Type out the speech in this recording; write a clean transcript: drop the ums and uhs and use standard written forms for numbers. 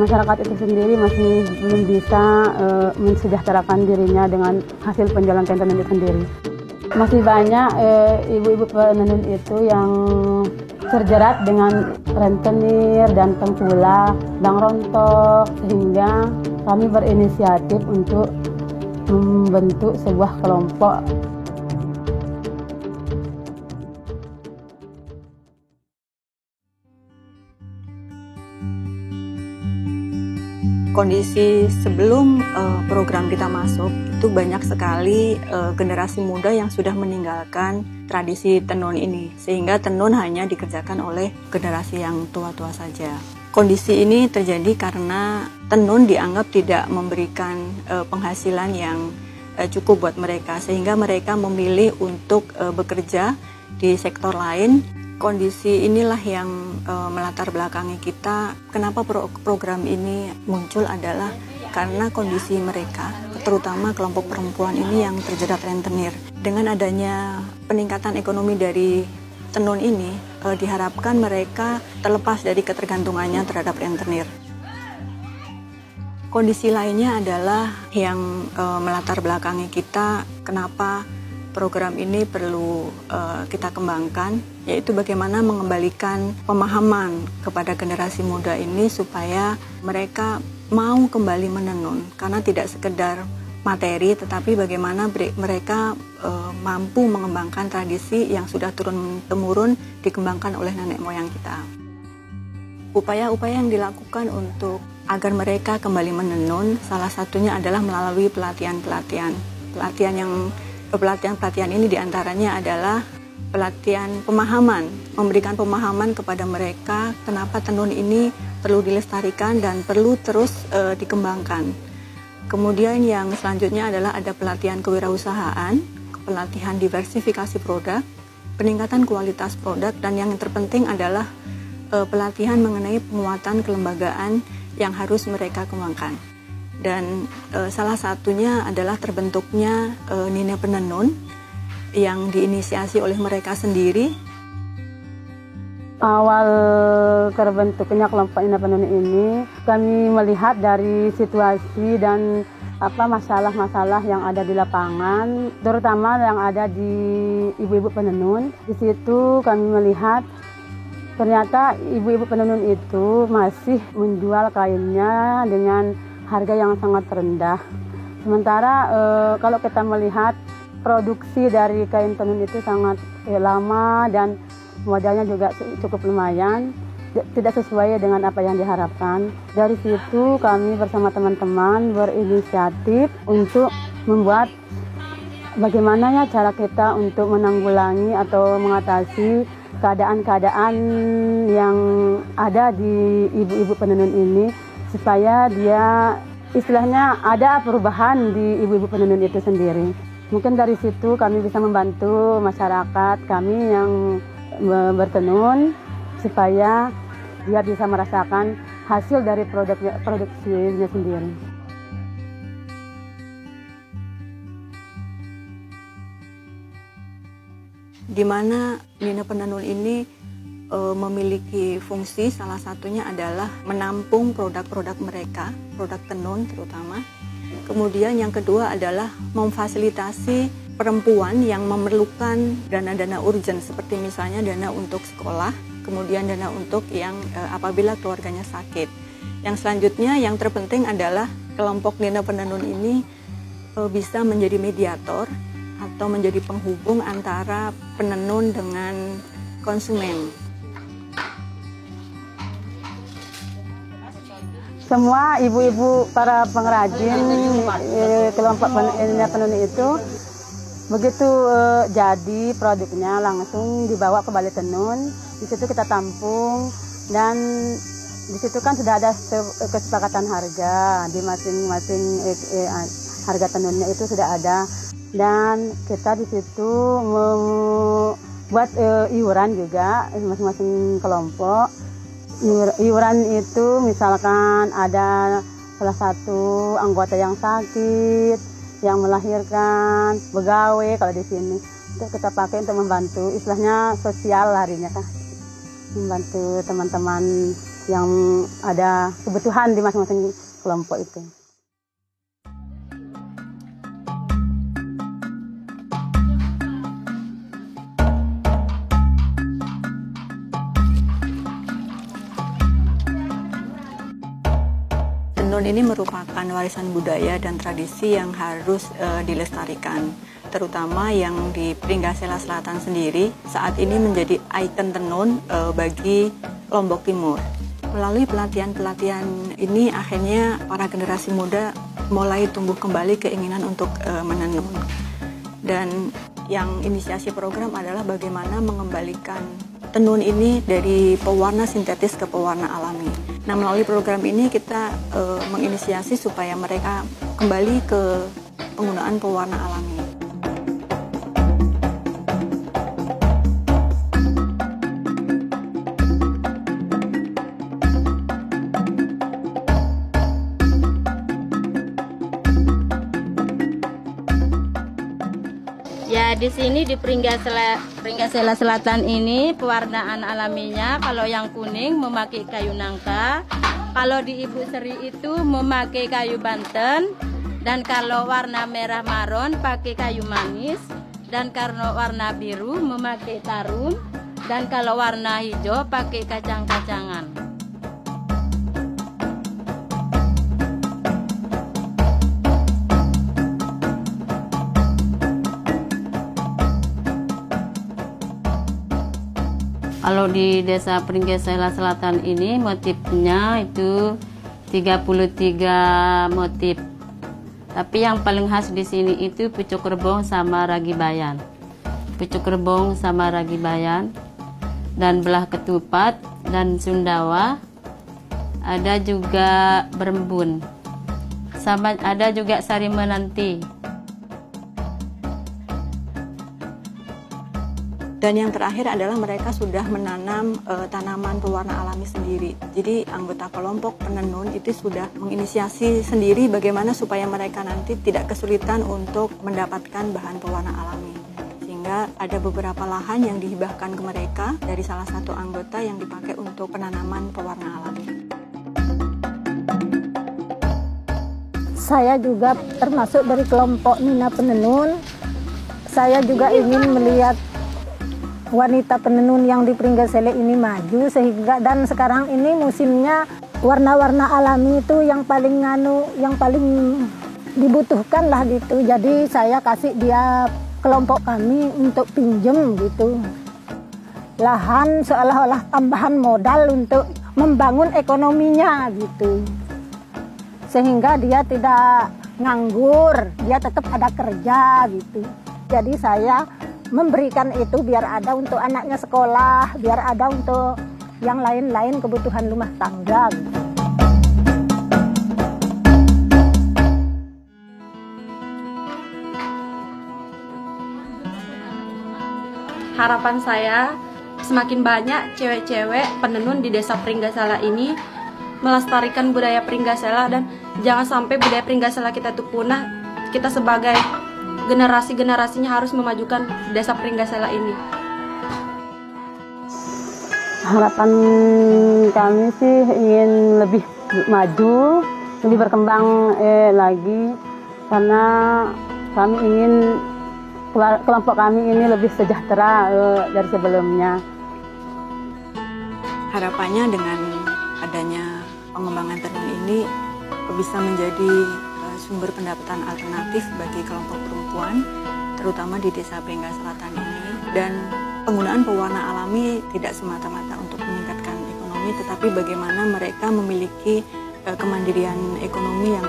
masyarakat itu sendiri masih belum bisa mensejahterakan dirinya dengan hasil penjualan kain tenun itu sendiri. Masih banyak ibu-ibu penenun itu yang terjerat dengan rentenir dan tengkulak, dang rontok, sehingga kami berinisiatif untuk membentuk sebuah kelompok. Kondisi sebelum program kita masuk itu banyak sekali generasi muda yang sudah meninggalkan tradisi tenun ini, sehingga tenun hanya dikerjakan oleh generasi yang tua-tua saja. Kondisi ini terjadi karena tenun dianggap tidak memberikan penghasilan yang cukup buat mereka, sehingga mereka memilih untuk bekerja di sektor lain. Kondisi inilah yang melatar belakangi kita. Kenapa program ini muncul adalah karena kondisi mereka, terutama kelompok perempuan ini yang terjerat rentenir. Dengan adanya peningkatan ekonomi dari tenun ini, diharapkan mereka terlepas dari ketergantungannya terhadap rentenir. Kondisi lainnya adalah yang melatar belakangi kita, kenapa program ini perlu kita kembangkan, yaitu bagaimana mengembalikan pemahaman kepada generasi muda ini supaya mereka mau kembali menenun, karena tidak sekedar materi, tetapi bagaimana mereka mampu mengembangkan tradisi yang sudah turun-temurun dikembangkan oleh nenek moyang kita. Upaya-upaya yang dilakukan untuk agar mereka kembali menenun, salah satunya adalah melalui pelatihan-pelatihan ini diantaranya adalah pelatihan pemahaman, memberikan pemahaman kepada mereka kenapa tenun ini perlu dilestarikan dan perlu terus dikembangkan. Kemudian yang selanjutnya adalah ada pelatihan kewirausahaan, pelatihan diversifikasi produk, peningkatan kualitas produk, dan yang terpenting adalah pelatihan mengenai penguatan kelembagaan yang harus mereka kembangkan. Dan salah satunya adalah terbentuknya Nina Penenun yang diinisiasi oleh mereka sendiri. Awal terbentuknya kelompok Nina Penenun ini, kami melihat dari situasi dan masalah-masalah yang ada di lapangan, terutama yang ada di ibu-ibu penenun. Di situ kami melihat ternyata ibu-ibu penenun itu masih menjual kainnya dengan harga yang sangat rendah. Sementara kalau kita melihat produksi dari kain tenun itu sangat lama dan modalnya juga cukup lumayan, tidak sesuai dengan apa yang diharapkan. Dari situ kami bersama teman-teman berinisiatif untuk membuat bagaimana ya cara kita untuk menanggulangi atau mengatasi keadaan-keadaan yang ada di ibu-ibu penenun ini, supaya dia istilahnya ada perubahan di ibu-ibu penenun itu sendiri. Mungkin dari situ kami bisa membantu masyarakat kami yang bertenun supaya dia bisa merasakan hasil dari produksinya sendiri. Di mana Nina Penenun ini memiliki fungsi, salah satunya adalah menampung produk-produk mereka, produk tenun terutama. Kemudian yang kedua adalah memfasilitasi perempuan yang memerlukan dana-dana urgent, seperti misalnya dana untuk sekolah, kemudian dana untuk yang apabila keluarganya sakit. Yang selanjutnya yang terpenting adalah kelompok Nina Penenun ini bisa menjadi mediator atau menjadi penghubung antara penenun dengan konsumen. Semua ibu-ibu para pengrajin kelompok Nina Penenun itu begitu jadi produknya langsung dibawa ke balai tenun. Di situ kita tampung dan di situ kan sudah ada kesepakatan harga di masing-masing harga tenunnya itu sudah ada, dan kita di situ membuat iuran juga masing-masing kelompok. Iuran itu misalkan ada salah satu anggota yang sakit, yang melahirkan, begawe kalau di sini, itu kita pakai untuk membantu, istilahnya sosial harinya kan, membantu teman-teman yang ada kebutuhan di masing-masing kelompok itu. Tenun ini merupakan warisan budaya dan tradisi yang harus dilestarikan, terutama yang di Pringgasela Selatan sendiri saat ini menjadi ikon tenun bagi Lombok Timur. Melalui pelatihan-pelatihan ini akhirnya para generasi muda mulai tumbuh kembali keinginan untuk menenun. Dan yang inisiasi program adalah bagaimana mengembalikan tenun ini dari pewarna sintetis ke pewarna alami. Nah, melalui program ini kita menginisiasi supaya mereka kembali ke penggunaan pewarna alami. Ya, di sini di Pringgasela Selatan ini pewarnaan alaminya kalau yang kuning memakai kayu nangka, kalau di Ibu Seri itu memakai kayu Banten, dan kalau warna merah maron pakai kayu manis, dan kalau warna biru memakai tarum, dan kalau warna hijau pakai kacang-kacangan. Kalau di desa Pringgasela Selatan ini motifnya itu 33 motif. Tapi yang paling khas di sini itu pucuk kerbong sama ragi bayan. Pucuk kerbong sama ragi bayan dan belah ketupat dan sundawa. Ada juga berembun. Sama ada juga sari menanti. Dan yang terakhir adalah mereka sudah menanam tanaman pewarna alami sendiri. Jadi anggota kelompok penenun itu sudah menginisiasi sendiri bagaimana supaya mereka nanti tidak kesulitan untuk mendapatkan bahan pewarna alami. Sehingga ada beberapa lahan yang dihibahkan ke mereka dari salah satu anggota yang dipakai untuk penanaman pewarna alami. Saya juga termasuk dari kelompok Nina Penenun. Saya juga ingin melihat wanita penenun yang di Pringgasela ini maju, sehingga dan sekarang ini musimnya warna-warna alami itu yang paling dibutuhkan lah gitu. Jadi saya kasih dia kelompok kami untuk pinjem gitu. Lahan seolah-olah tambahan modal untuk membangun ekonominya gitu. Sehingga dia tidak nganggur, dia tetap ada kerja gitu. Jadi saya memberikan itu biar ada untuk anaknya sekolah, biar ada untuk yang lain-lain kebutuhan rumah tangga. Harapan saya semakin banyak cewek-cewek penenun di desa Pringgasela ini melestarikan budaya Pringgasela, dan jangan sampai budaya Pringgasela kita itu punah. Kita sebagai generasi-generasinya harus memajukan desa Pringgasela ini. Harapan kami sih ingin lebih maju, lebih berkembang lagi, karena kami ingin kelompok kami ini lebih sejahtera dari sebelumnya. Harapannya dengan adanya pengembangan tenun ini bisa menjadi sumber pendapatan alternatif bagi kelompok perempuan, terutama di desa Pringgasela Selatan ini. Dan penggunaan pewarna alami tidak semata-mata untuk meningkatkan ekonomi, tetapi bagaimana mereka memiliki kemandirian ekonomi yang